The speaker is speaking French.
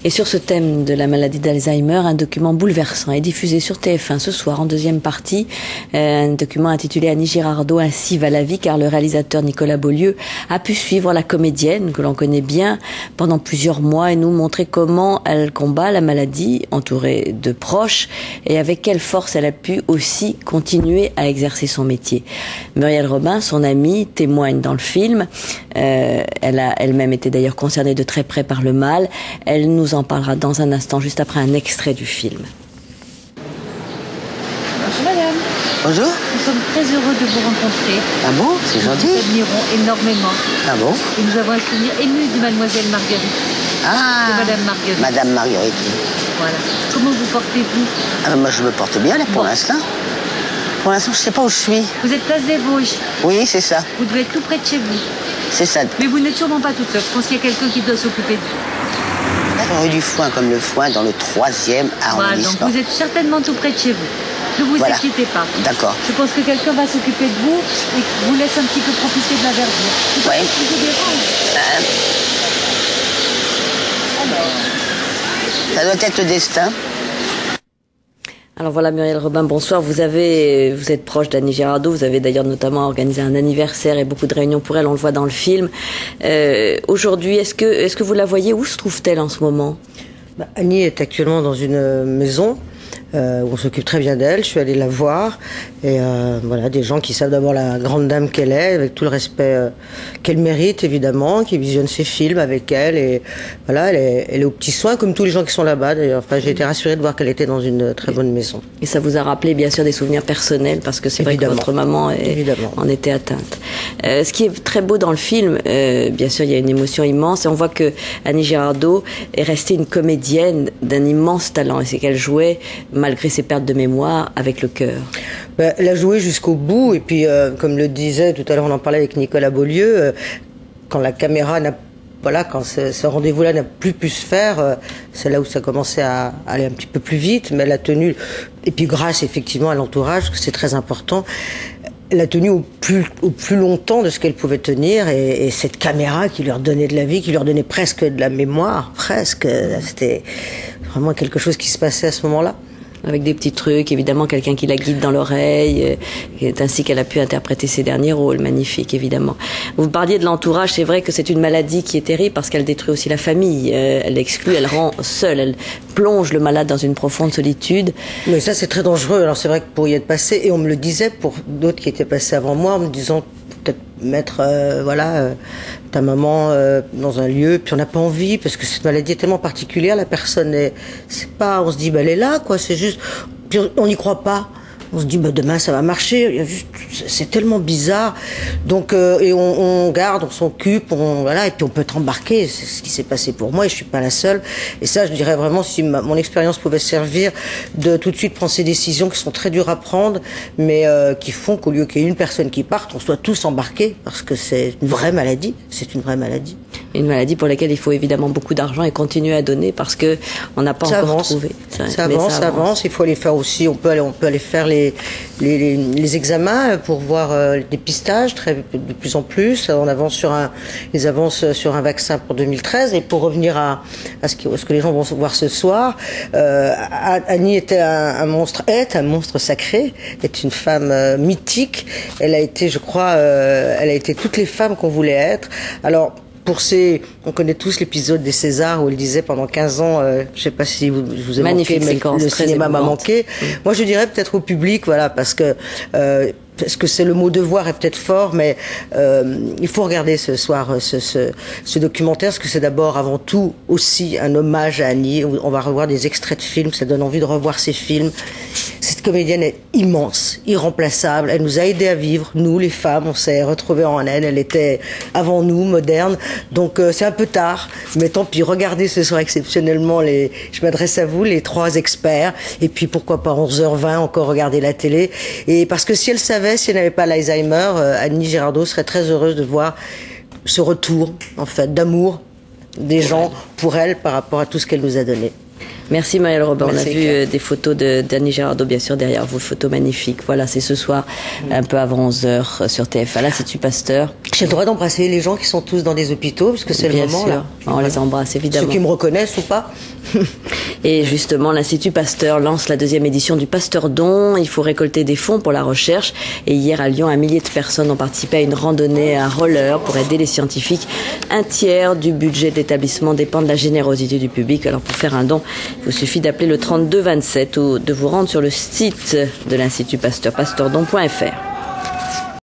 Et sur ce thème de la maladie d'Alzheimer, un document bouleversant est diffusé sur TF1 ce soir en deuxième partie. Un document intitulé Annie Girardot, ainsi va la vie, car le réalisateur Nicolas Beaulieu a pu suivre la comédienne, que l'on connaît bien, pendant plusieurs mois et nous montrer comment elle combat la maladie, entourée de proches, et avec quelle force elle a pu aussi continuer à exercer son métier. Muriel Robin, son amie, témoigne dans le film. Elle a elle-même été d'ailleurs concernée de très près par le mal. Elle nous en parlera dans un instant, juste après un extrait du film. Bonjour madame. Bonjour. Nous sommes très heureux de vous rencontrer. Ah bon? C'est gentil. Nous vous admirons énormément. Ah bon? Et nous avons un souvenir ému de mademoiselle Marguerite. Ah. De madame Marguerite. Madame Marguerite. Voilà. Comment vous portez-vous? Ah, moi je me porte bien là pour l'instant. Pour l'instant je sais pas où je suis. Vous êtes place des Vosges. Oui, c'est ça. Vous devez être tout près de chez vous. C'est ça. Mais vous n'êtes sûrement pas toute seule. Je pense qu'il y a quelqu'un qui doit s'occuper de vous. Rue du Foin, comme le Foin, dans le 3e Voilà, arrondissement. donc vous êtes certainement tout près de chez vous. Ne vous inquiétez pas. D'accord. Je pense que quelqu'un va s'occuper de vous et vous laisse un petit peu profiter de la verdure. Oui. Ça doit être le destin. Alors voilà, Muriel Robin, bonsoir. Vous êtes proche d'Annie Girardot. Vous avez d'ailleurs notamment organisé un anniversaire et beaucoup de réunions pour elle. On le voit dans le film. Aujourd'hui, est-ce que vous la voyez? Où se trouve-t-elle en ce moment? Annie est actuellement dans une maison où on s'occupe très bien d'elle. Je suis allée la voir et voilà, des gens qui savent d'abord la grande dame qu'elle est, avec tout le respect qu'elle mérite évidemment, qui visionnent ses films avec elle et voilà, elle est aux petits soins comme tous les gens qui sont là-bas d'ailleurs. Enfin, j'ai été rassurée de voir qu'elle était dans une très bonne maison. Et ça vous a rappelé bien sûr des souvenirs personnels parce que c'est vrai que votre maman en était atteinte. Ce qui est très beau dans le film, bien sûr il y a une émotion immense et on voit que Annie Girardot est restée une comédienne d'un immense talent et c'est qu'elle jouait malgré ses pertes de mémoire avec le cœur. Elle a joué jusqu'au bout et puis comme le disait tout à l'heure, on en parlait avec Nicolas Beaulieu, quand la caméra quand ce rendez-vous-là n'a plus pu se faire, c'est là où ça commençait à aller un petit peu plus vite, mais elle a tenu, et puis grâce effectivement à l'entourage, que c'est très important, elle a tenu au plus longtemps de ce qu'elle pouvait tenir et cette caméra qui lui redonnait de la vie, qui lui redonnait presque de la mémoire, presque, c'était vraiment quelque chose qui se passait à ce moment-là. Avec des petits trucs, évidemment quelqu'un qui la guide dans l'oreille, c'est ainsi qu'elle a pu interpréter ses derniers rôles, magnifiques évidemment. Vous parliez de l'entourage, c'est vrai que c'est une maladie qui est terrible parce qu'elle détruit aussi la famille, elle exclut, elle rend seule, elle plonge le malade dans une profonde solitude. Mais ça c'est très dangereux, alors c'est vrai que pour y être passé, et on me le disait pour d'autres qui étaient passés avant moi, en me disant peut-être mettre ta maman dans un lieu, puis on n'a pas envie parce que cette maladie est tellement particulière, la personne c'est pas, on se dit elle est là quoi, c'est juste, puis on n'y croit pas. On se dit demain ça va marcher, c'est tellement bizarre. Donc et on garde, on s'occupe, voilà, et puis on peut être embarqué. C'est ce qui s'est passé pour moi et je suis pas la seule. Et ça, je dirais vraiment, si mon expérience pouvait servir de tout de suite prendre ces décisions qui sont très dures à prendre, mais qui font qu'au lieu qu'il y ait une personne qui parte, on soit tous embarqués parce que c'est une vraie maladie. C'est une vraie maladie. Une maladie pour laquelle il faut évidemment beaucoup d'argent et continuer à donner parce que on n'a pas encore trouvé. Ça avance. Il faut aller faire aussi. On peut aller faire les examens pour voir le dépistage de plus en plus. On avance ils avancent sur un vaccin pour 2013 et pour revenir à ce que les gens vont voir ce soir. Annie était un monstre sacré, est une femme mythique. Elle a été, je crois, elle a été toutes les femmes qu'on voulait être. Alors on connaît tous l'épisode des Césars où elle disait pendant 15 ans, je sais pas si vous avez manqué, mais le cinéma m'a manqué. Moi, je dirais peut-être au public, voilà, parce que c'est le mot devoir est peut-être fort, mais il faut regarder ce soir ce documentaire, parce que c'est d'abord, avant tout, aussi un hommage à Annie. On va revoir des extraits de films, ça donne envie de revoir ces films. Cette comédienne est immense, irremplaçable. Elle nous a aidés à vivre, nous les femmes, on s'est retrouvés en elle. Elle était avant nous, moderne. Donc c'est un peu tard, mais tant pis. Regardez ce soir exceptionnellement je m'adresse à vous, les 3 experts. Et puis pourquoi pas 11h20 encore regarder la télé. Et parce que si elle n'avait pas l'Alzheimer, Annie Girardot serait très heureuse de voir ce retour, en fait, d'amour des gens pour elle par rapport à tout ce qu'elle nous a donné. Merci Muriel Robin. On a vu des photos d'Annie Girardot, bien sûr, derrière vous, photos magnifiques. Voilà, c'est ce soir, un peu avant 11h sur TF1, l'Institut Pasteur. J'ai le droit d'embrasser les gens qui sont tous dans des hôpitaux, parce que c'est le moment là. On les embrasse évidemment. Ceux qui me reconnaissent ou pas. Et justement, l'Institut Pasteur lance la 2e édition du Pasteur Don. Il faut récolter des fonds pour la recherche. Et hier à Lyon, 1 millier de personnes ont participé à une randonnée à roller pour aider les scientifiques. 1/3 du budget de l'établissement dépend de la générosité du public. Alors pour faire un don, il vous suffit d'appeler le 32 27 ou de vous rendre sur le site de l'Institut Pasteur, pasteurdon.fr.